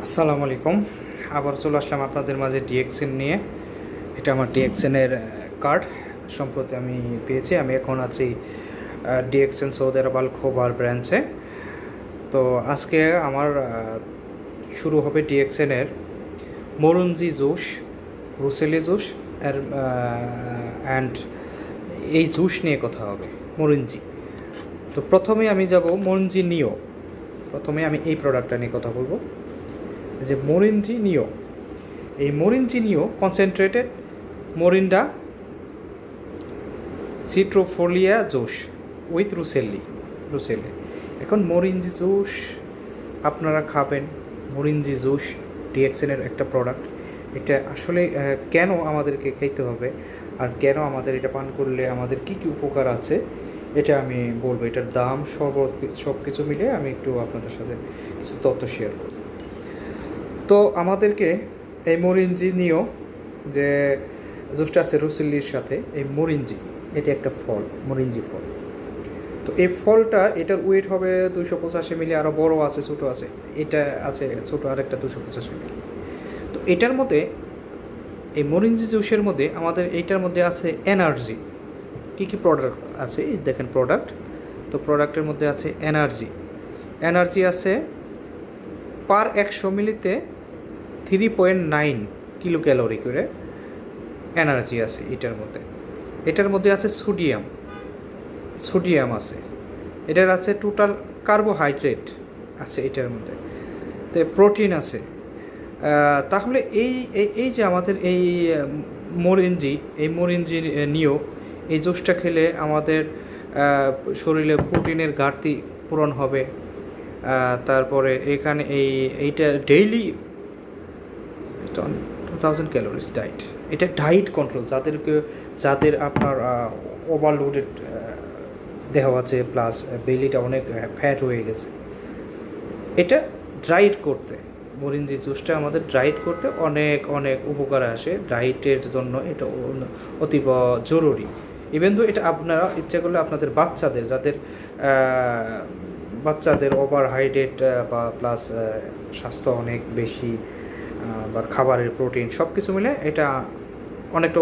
আসসালামু আলাইকুম। আবার চলে আসলাম আপনাদের মাঝে ডিএক্সএন নিয়ে। এটা আমার ডিএক্সএনের কার্ড সম্প্রতি আমি পেয়েছি। আমি এখন আছি ডিএক্সএন সৌদি আরব আল খোবার ব্রাঞ্চে। তো আজকে আমার শুরু হবে ডিএক্সএনের মরুঞ্জি জুস, রুসেলি জুস অ্যান্ড এই জুস নিয়ে কথা হবে, মরুঞ্জি। তো প্রথমে আমি যাব মরুঞ্জি নিও। প্রথমে আমি এই প্রোডাক্টটা নিয়ে কথা বলবো, যে মরিঞ্জি নিও। এই মরিঞ্জি নিও কনসেন্ট্রেটেড মরিন্ডা সিট্রোফোলিয়া জুস উইথ রুসেলি। এখন মরিঞ্জি জুস আপনারা খাবেন। মরিঞ্জি জুস ডিএক্সএনের একটা প্রোডাক্ট। এটা আসলে কেন আমাদেরকে খাইতে হবে আর কেন আমাদের এটা পান করলে আমাদের কী কী উপকার আছে এটা আমি বলবো। এটার দাম সব কিছু মিলে আমি একটু আপনাদের সাথে কিছু তথ্য শেয়ার করব। তো আমাদেরকে এই মরিঞ্জি নিও, যে জুসটা আছে রুসেলির সাথে, এই মরিঞ্জি এটি একটা ফল, মরিঞ্জি ফল। তো এই ফলটা, এটার ওয়েট হবে 285 মিলি, আরও বড় আছে, ছোটো আছে। এটা আছে ছোটো, আরেকটা 285 মিলি। তো এটার মধ্যে, এই মরিঞ্জি জুসের মধ্যে আমাদের এইটার মধ্যে আছে এনার্জি। কী কী প্রোডাক্ট আছে এই দেখেন প্রোডাক্ট। তো প্রোডাক্টের মধ্যে আছে এনার্জি আছে পার 100 মিলিতে 3.9 কিলো ক্যালোরি করে এনার্জি আছে এটার মধ্যে আছে সোডিয়াম আছে, এটার আছে টোটাল কার্বোহাইড্রেট আছে এটার মধ্যে, তো প্রোটিন আছে। তাহলে এই যে আমাদের এই মরিঞ্জি নিও, এই জুসটা খেলে আমাদের শরীরে প্রোটিনের ঘাটতি পূরণ হবে। তারপরে এখানে এইটা ডেইলি 2000 ক্যালোরিজ ডায়েট। এটা ডায়েট কন্ট্রোল, যাদের আপনার ওভারলোডেড দেহ আছে, প্লাস বেলিটা অনেক ফ্যাট হয়ে গেছে, এটা ডায়েট করতে, মরিঞ্জি জুসটা আমাদের ডায়েট করতে অনেক অনেক উপকারে আসে। ডায়েটের জন্য এটা অতীব জরুরি। ইভেন তো এটা আপনারা ইচ্ছা করলে আপনাদের বাচ্চাদের ওভারহাইড্রেট বা প্লাস স্বাস্থ্য অনেক বেশি বা খাবারের প্রোটিন সব কিছু মিলে এটা অনেকটা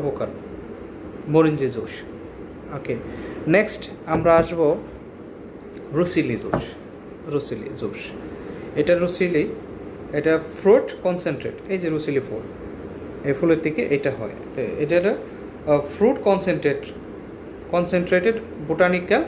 উপকার মরিঞ্জি জুস। ওকে, নেক্সট আমরা আসবো রুসেলি জুস। এটা ফ্রুট কনসেন্ট্রেট। এই যে রুসেলি ফুল, এই ফুলের থেকে এটা হয়। তো এটা ফ্রুট কনসেন্ট্রেটেড বোটানিক্যাল